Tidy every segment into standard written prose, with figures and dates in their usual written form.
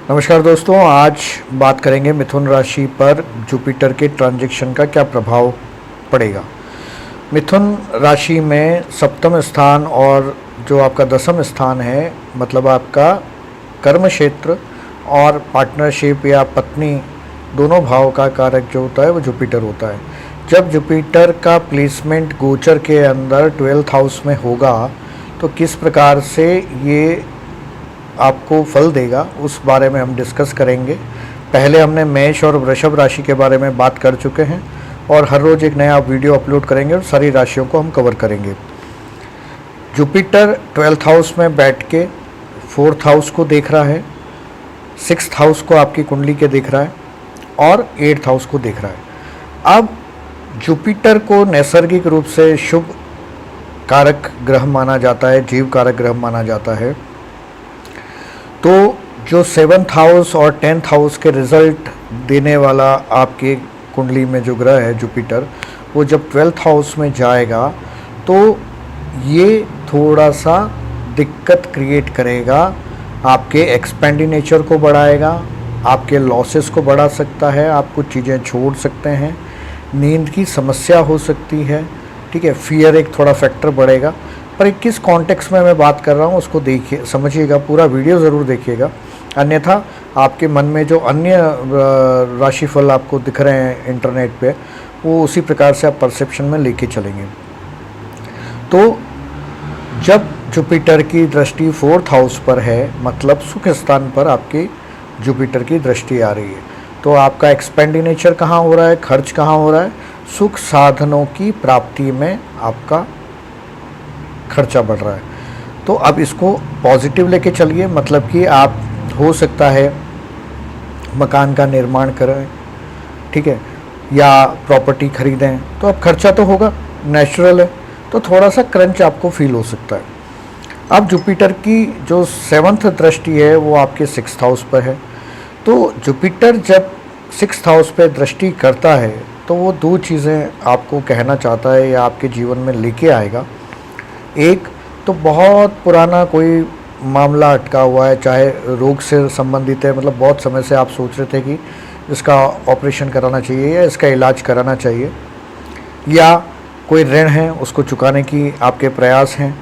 नमस्कार दोस्तों, आज बात करेंगे मिथुन राशि पर जुपिटर के ट्रांजैक्शन का क्या प्रभाव पड़ेगा। मिथुन राशि में सप्तम स्थान और जो आपका दसम स्थान है, मतलब आपका कर्म क्षेत्र और पार्टनरशिप या पत्नी, दोनों भाव का कारक जो होता है वो जुपिटर होता है। जब जुपिटर का प्लेसमेंट गोचर के अंदर 12th हाउस में होगा तो किस प्रकार से ये आपको फल देगा उस बारे में हम डिस्कस करेंगे। पहले हमने मेष और वृषभ राशि के बारे में बात कर चुके हैं और हर रोज़ एक नया वीडियो अपलोड करेंगे और सारी राशियों को हम कवर करेंगे। जुपिटर 12th हाउस में बैठ के 4th हाउस को देख रहा है, 6th हाउस को आपकी कुंडली के देख रहा है और 8th हाउस को देख रहा है। अब जुपिटर को नैसर्गिक रूप से शुभ कारक ग्रह माना जाता है, जीव कारक ग्रह माना जाता है। तो जो 7th हाउस और 10th हाउस के रिजल्ट देने वाला आपके कुंडली में जो ग्रह है जुपिटर, वो जब 12th हाउस में जाएगा तो ये थोड़ा सा दिक्कत क्रिएट करेगा, आपके एक्सपेंडिचर को बढ़ाएगा, आपके लॉसेस को बढ़ा सकता है, आप कुछ चीज़ें छोड़ सकते हैं, नींद की समस्या हो सकती है, ठीक है। फियर एक थोड़ा फैक्टर बढ़ेगा। पर किस कॉन्टेक्स्ट में मैं बात कर रहा हूँ उसको देखिए, समझिएगा, पूरा वीडियो ज़रूर देखिएगा, अन्यथा आपके मन में जो अन्य राशिफल आपको दिख रहे हैं इंटरनेट पे, वो उसी प्रकार से आप परसेप्शन में लेके चलेंगे। तो जब जुपिटर की दृष्टि 4th हाउस पर है, मतलब सुख स्थान पर आपकी जुपिटर की दृष्टि आ रही है, तो आपका एक्सपेंडिचर कहाँ हो रहा है, खर्च कहाँ हो रहा है, सुख साधनों की प्राप्ति में आपका खर्चा बढ़ रहा है। तो अब इसको पॉजिटिव लेके चलिए, मतलब कि आप हो सकता है मकान का निर्माण करें, ठीक है, या प्रॉपर्टी खरीदें, तो अब खर्चा तो होगा, नेचुरल है, तो थोड़ा सा क्रंच आपको फील हो सकता है। अब जुपिटर की जो 7th दृष्टि है वो आपके 6th हाउस पर है। तो जुपिटर जब 6th हाउस पर दृष्टि करता है तो वो दो चीज़ें आपको कहना चाहता है या आपके जीवन में लेके आएगा। एक तो बहुत पुराना कोई मामला अटका हुआ है, चाहे रोग से संबंधित है, मतलब बहुत समय से आप सोच रहे थे कि इसका ऑपरेशन कराना चाहिए या इसका इलाज कराना चाहिए, या कोई ऋण है उसको चुकाने की आपके प्रयास हैं,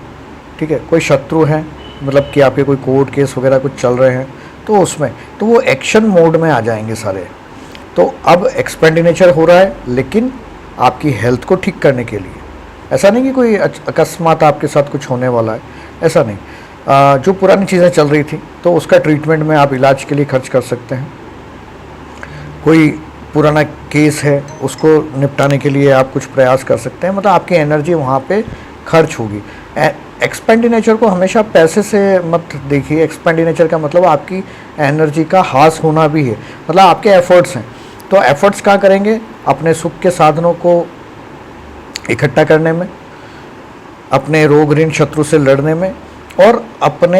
ठीक है, कोई शत्रु हैं, मतलब कि आपके कोई कोर्ट केस वगैरह कुछ चल रहे हैं, तो उसमें तो वो एक्शन मोड में आ जाएंगे सारे। तो अब एक्सपेंडिचर हो रहा है, लेकिन आपकी हेल्थ को ठीक करने के लिए, ऐसा नहीं कि कोई अकस्मात आपके साथ कुछ होने वाला है, ऐसा नहीं। जो पुरानी चीज़ें चल रही थी तो उसका ट्रीटमेंट में आप इलाज के लिए खर्च कर सकते हैं। कोई पुराना केस है उसको निपटाने के लिए आप कुछ प्रयास कर सकते हैं, मतलब आपकी एनर्जी वहाँ पे खर्च होगी। एक्सपेंडिचर को हमेशा पैसे से मत देखिए, एक्सपेंडिचर का मतलब आपकी एनर्जी का हास होना भी है, मतलब आपके एफर्ट्स हैं। तो एफर्ट्स क्या करेंगे, अपने सुख के साधनों को इकट्ठा करने में, अपने रोग ऋण शत्रु से लड़ने में और अपने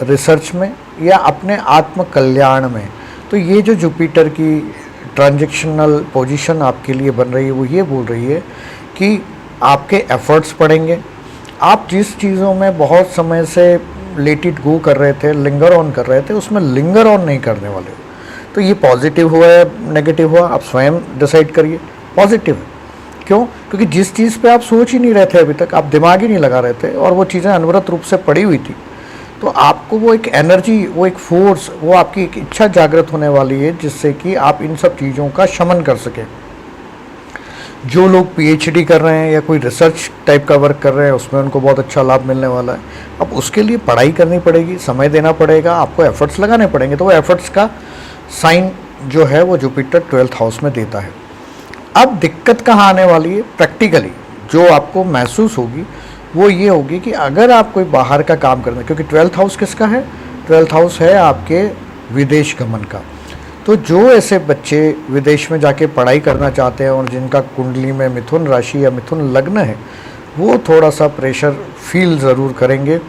रिसर्च में या अपने आत्म कल्याण में। तो ये जो जुपिटर की ट्रांजैक्शनल पोजीशन आपके लिए बन रही है वो ये बोल रही है कि आपके एफर्ट्स पड़ेंगे। आप जिस चीज़ों में बहुत समय से लेट इट गो कर रहे थे, लिंगर ऑन कर रहे थे, उसमें लिंगर ऑन नहीं करने वाले हो। तो ये पॉजिटिव हुआ या नेगेटिव हुआ आप स्वयं डिसाइड करिए। पॉजिटिव है, क्यों? क्योंकि जिस चीज़ पे आप सोच ही नहीं रहे थे अभी तक, आप दिमाग ही नहीं लगा रहे थे और वो चीज़ें अनवरत रूप से पड़ी हुई थी, तो आपको वो एक एनर्जी, वो एक फोर्स, वो आपकी एक इच्छा जागृत होने वाली है जिससे कि आप इन सब चीज़ों का शमन कर सकें। जो लोग पीएचडी कर रहे हैं या कोई रिसर्च टाइप का वर्क कर रहे हैं उसमें उनको बहुत अच्छा लाभ मिलने वाला है। अब उसके लिए पढ़ाई करनी पड़ेगी, समय देना पड़ेगा, आपको एफर्ट्स लगाने पड़ेंगे। तो वो एफर्ट्स का साइन जो है वो जुपिटर 12th हाउस में देता है। अब दिक्कत कहाँ आने वाली है, प्रैक्टिकली जो आपको महसूस होगी वो ये होगी कि अगर आप कोई बाहर का काम करना, क्योंकि 12th हाउस किसका है, 12th हाउस है आपके विदेश गमन का। तो जो ऐसे बच्चे विदेश में जाके पढ़ाई करना चाहते हैं और जिनका कुंडली में मिथुन राशि या मिथुन लग्न है, वो थोड़ा सा प्रेशर फील ज़रूर करेंगे।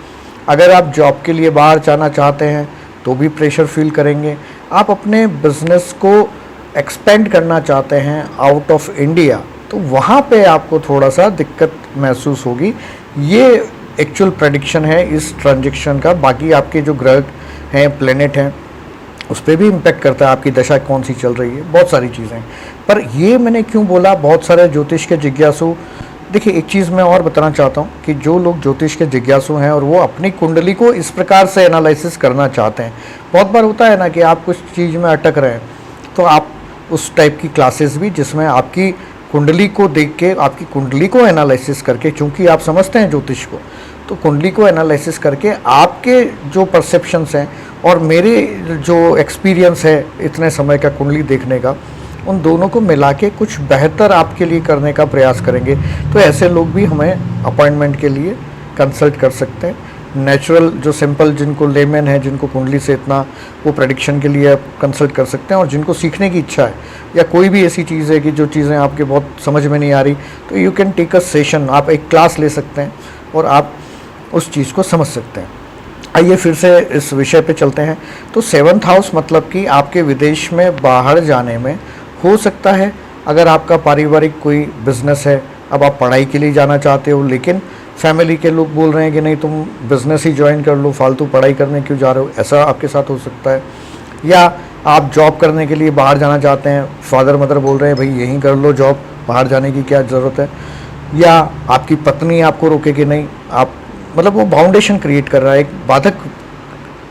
अगर आप जॉब के लिए बाहर जाना चाहते हैं तो भी प्रेशर फील करेंगे। आप अपने बिजनेस को एक्सपेंड करना चाहते हैं आउट ऑफ इंडिया, तो वहाँ पे आपको थोड़ा सा दिक्कत महसूस होगी। ये एक्चुअल प्रेडिक्शन है इस ट्रांजैक्शन का। बाकी आपके जो ग्रह हैं, प्लेनेट हैं, उस पर भी इम्पेक्ट करता है आपकी दशा कौन सी चल रही है, बहुत सारी चीज़ें। पर ये मैंने क्यों बोला, बहुत सारे ज्योतिष के जिज्ञासु, देखिए एक चीज़ मैं और बताना चाहता हूँ कि जो लोग ज्योतिष के जिज्ञासु हैं और वो अपनी कुंडली को इस प्रकार से एनालिसिस करना चाहते हैं, बहुत बार होता है ना कि आप कुछ चीज़ में अटक रहे हैं, तो आप उस टाइप की क्लासेस भी जिसमें आपकी कुंडली को देख के, आपकी कुंडली को एनालिसिस करके, चूँकि आप समझते हैं ज्योतिष को, तो कुंडली को एनालिसिस करके आपके जो परसेप्शंस हैं और मेरे जो एक्सपीरियंस है इतने समय का कुंडली देखने का, उन दोनों को मिला के कुछ बेहतर आपके लिए करने का प्रयास करेंगे। तो ऐसे लोग भी हमें अपॉइंटमेंट के लिए कंसल्ट कर सकते हैं। नेचुरल जो सिंपल, जिनको लेमैन है, जिनको कुंडली से इतना, वो प्रेडिक्शन के लिए आप कंसल्ट कर सकते हैं। और जिनको सीखने की इच्छा है या कोई भी ऐसी चीज़ है कि जो चीज़ें आपके बहुत समझ में नहीं आ रही, तो you can take a session, आप एक क्लास ले सकते हैं और आप उस चीज़ को समझ सकते हैं। आइए फिर से इस विषय पे चलते हैं। तो 7th हाउस मतलब कि आपके विदेश में बाहर जाने में हो सकता है, अगर आपका पारिवारिक कोई बिजनेस है, अब आप पढ़ाई के लिए जाना चाहते हो लेकिन फैमिली के लोग बोल रहे हैं कि नहीं तुम बिज़नेस ही ज्वाइन कर लो, फालतू पढ़ाई करने क्यों जा रहे हो, ऐसा आपके साथ हो सकता है। या आप जॉब करने के लिए बाहर जाना चाहते हैं, फादर मदर बोल रहे हैं भाई यहीं कर लो जॉब, बाहर जाने की क्या ज़रूरत है। या आपकी पत्नी आपको रोके कि नहीं, आप मतलब वो बाउंडेशन क्रिएट कर रहा है, एक बाधक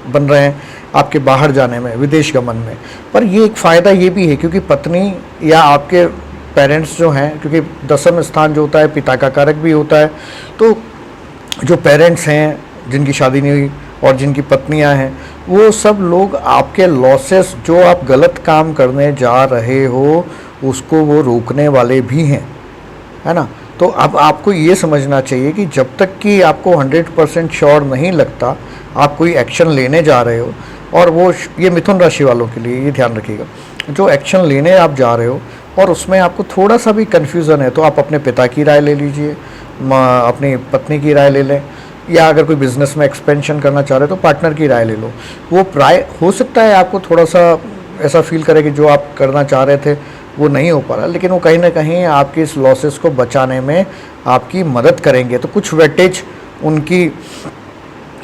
बन रहे हैं आपके बाहर जाने में, विदेश गमन में। पर ये एक फ़ायदा ये भी है क्योंकि पत्नी या आपके पेरेंट्स जो हैं, क्योंकि 10वां स्थान जो होता है पिता का कारक भी होता है, तो जो पेरेंट्स हैं जिनकी शादी नहीं हुई और जिनकी पत्नियां हैं, वो सब लोग आपके लॉसेस, जो आप गलत काम करने जा रहे हो उसको वो रोकने वाले भी हैं, है ना। तो अब आपको ये समझना चाहिए कि जब तक कि आपको 100% श्योर नहीं लगता आप कोई एक्शन लेने जा रहे हो, और वो ये मिथुन राशि वालों के लिए ये ध्यान रखिएगा, जो एक्शन लेने आप जा रहे हो और उसमें आपको थोड़ा सा भी कन्फ्यूज़न है, तो आप अपने पिता की राय ले लीजिए, अपनी पत्नी की राय ले लें, या अगर कोई बिज़नेस में एक्सपेंशन करना चाह रहे हो तो पार्टनर की राय ले लो। वो राय हो सकता है आपको थोड़ा सा ऐसा फील करे कि जो आप करना चाह रहे थे वो नहीं हो पा रहा, लेकिन वो कहीं ना कहीं आपके इस लॉसेस को बचाने में आपकी मदद करेंगे। तो कुछ वेटेज उनकी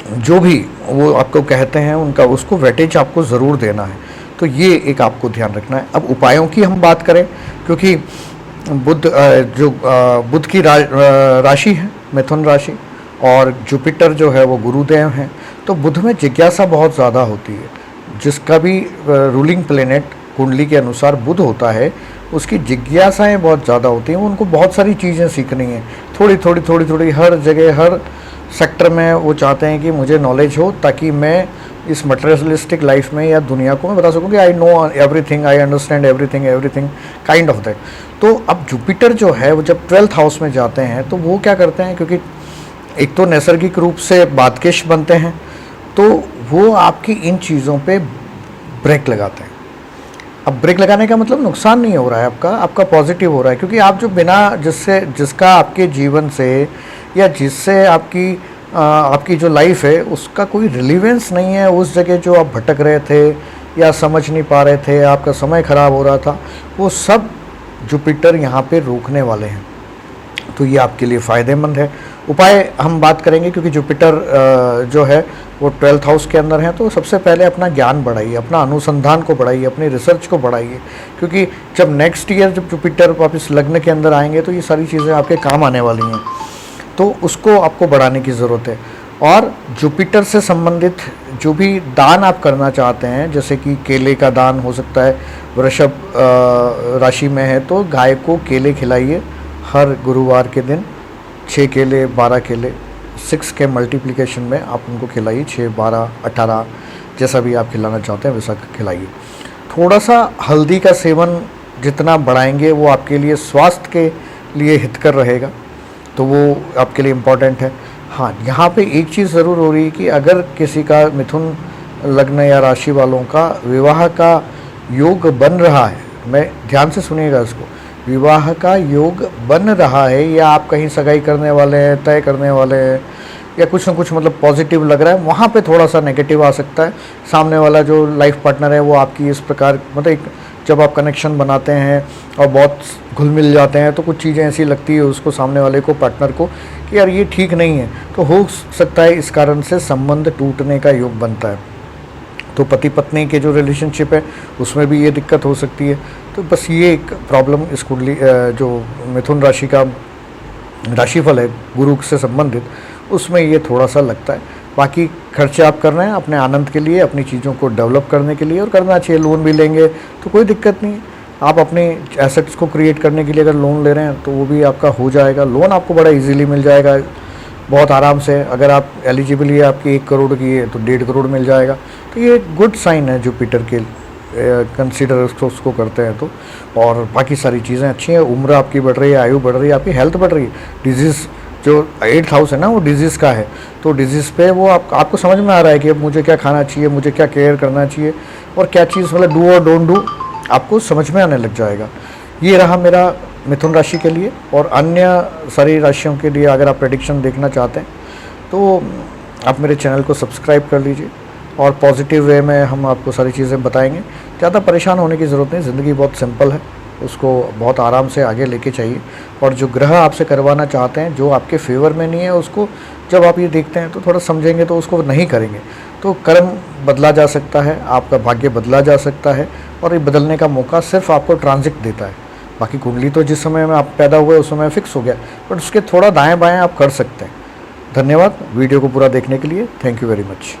जो भी वो आपको कहते हैं उनका, उसको वेटेज आपको ज़रूर देना है। तो ये एक आपको ध्यान रखना है। अब उपायों की हम बात करें, क्योंकि बुध की राशि है मिथुन राशि, और जुपिटर जो है वो गुरुदेव हैं, तो बुध में जिज्ञासा बहुत ज़्यादा होती है। जिसका भी रूलिंग प्लेनेट कुंडली के अनुसार बुध होता है, उसकी जिज्ञासाएं बहुत ज़्यादा होती हैं, उनको बहुत सारी चीज़ें सीखनी है, थोड़ी थोड़ी हर जगह, हर सेक्टर में वो चाहते हैं कि मुझे नॉलेज हो, ताकि मैं इस मटेरियलिस्टिक लाइफ में या दुनिया को मैं बता सकूं कि I know everything, I understand everything kind of that. तो अब जुपिटर जो है वो जब 12th हाउस में जाते हैं तो वो क्या करते हैं, क्योंकि एक तो नैसर्गिक रूप से बादकेश बनते हैं, तो वो आपकी इन चीज़ों पे ब्रेक लगाते हैं। अब ब्रेक लगाने का मतलब नुकसान नहीं हो रहा है आपका पॉजिटिव हो रहा है, क्योंकि आप जो बिना जिसका आपके जीवन से या जिससे आपकी जो लाइफ है उसका कोई रिलीवेंस नहीं है, उस जगह जो आप भटक रहे थे या समझ नहीं पा रहे थे, आपका समय ख़राब हो रहा था, वो सब जुपिटर यहाँ पे रोकने वाले हैं। तो ये आपके लिए फ़ायदेमंद है। उपाय हम बात करेंगे, क्योंकि जुपिटर जो है वो 12th हाउस के अंदर है, तो सबसे पहले अपना ज्ञान बढ़ाइए, अपना अनुसंधान को बढ़ाइए, अपनी रिसर्च को बढ़ाइए, क्योंकि जब नेक्स्ट ईयर जब जुपिटर वापस लग्न के अंदर आएंगे तो ये सारी चीज़ें आपके काम आने वाली हैं, तो उसको आपको बढ़ाने की ज़रूरत है। और जुपिटर से संबंधित जो भी दान आप करना चाहते हैं, जैसे कि केले का दान हो सकता है, वृषभ राशि में है तो गाय को केले खिलाइए हर गुरुवार के दिन, 6 केले 12 केले, 6 के मल्टीप्लिकेशन में आप उनको खिलाइए, 6 12 18 जैसा भी आप खिलाना चाहते हैं वैसा खिलाइए। थोड़ा सा हल्दी का सेवन जितना बढ़ाएंगे वो आपके लिए स्वास्थ्य के लिए हितकर रहेगा, तो वो आपके लिए इम्पॉर्टेंट है। हाँ, यहाँ पे एक चीज़ ज़रूर हो रही है कि अगर किसी का मिथुन लग्न या राशि वालों का विवाह का योग बन रहा है, मैं ध्यान से सुनिएगा इसको, विवाह का योग बन रहा है या आप कहीं सगाई करने वाले हैं, तय करने वाले हैं, या कुछ ना कुछ मतलब पॉजिटिव लग रहा है, वहाँ पे थोड़ा सा नेगेटिव आ सकता है। सामने वाला जो लाइफ पार्टनर है वो आपकी इस प्रकार, मतलब एक जब आप कनेक्शन बनाते हैं और बहुत घुल मिल जाते हैं तो कुछ चीज़ें ऐसी लगती है उसको, सामने वाले को, पार्टनर को, कि यार ये ठीक नहीं है, तो हो सकता है इस कारण से संबंध टूटने का योग बनता है। तो पति पत्नी के जो रिलेशनशिप है उसमें भी ये दिक्कत हो सकती है। तो बस ये एक प्रॉब्लम इस कुंडली जो मिथुन राशि का राशिफल है गुरु से संबंधित, उसमें ये थोड़ा सा लगता है। बाकी खर्चे आप कर रहे हैं अपने आनंद के लिए, अपनी चीज़ों को डेवलप करने के लिए, और करना चाहिए। लोन भी लेंगे तो कोई दिक्कत नहीं है। आप अपने एसेट्स को क्रिएट करने के लिए अगर लोन ले रहे हैं तो वो भी आपका हो जाएगा। लोन आपको बड़ा इजीली मिल जाएगा, बहुत आराम से। अगर आप एलिजिबल है आपकी 1 करोड़ की है तो 1.5 करोड़ मिल जाएगा। तो ये गुड साइन है जुपिटर के कंसीडर उसको करते हैं तो। और बाकी सारी चीज़ें अच्छी हैं। उम्र आपकी बढ़ रही है, आयु बढ़ रही है, आपकी हेल्थ बढ़ रही है। डिजीज़ जो 8th हाउस है ना वो डिजीज़ का है, तो डिजीज़ पे वो आपको समझ में आ रहा है कि अब मुझे क्या खाना चाहिए, मुझे क्या केयर करना चाहिए, और क्या चीज़ मतलब डू और डोंट डू आपको समझ में आने लग जाएगा। ये रहा मेरा मिथुन राशि के लिए। और अन्य सारी राशियों के लिए अगर आप प्रेडिक्शन देखना चाहते हैं तो आप मेरे चैनल को सब्सक्राइब कर लीजिए, और पॉजिटिव वे में हम आपको सारी चीज़ें बताएंगे। ज़्यादा परेशान होने की ज़रूरत नहीं, ज़िंदगी बहुत सिंपल है, उसको बहुत आराम से आगे लेके चाहिए। और जो ग्रह आपसे करवाना चाहते हैं, जो आपके फेवर में नहीं है, उसको जब आप ये देखते हैं तो थोड़ा समझेंगे तो उसको नहीं करेंगे। तो कर्म बदला जा सकता है, आपका भाग्य बदला जा सकता है, और ये बदलने का मौका सिर्फ आपको ट्रांजिट देता है। बाकी कुंडली तो जिस समय में आप पैदा हुए उस समय फिक्स हो गया, बट उसके थोड़ा दाएँ बाएँ आप कर सकते हैं। धन्यवाद वीडियो को पूरा देखने के लिए। Thank you very much.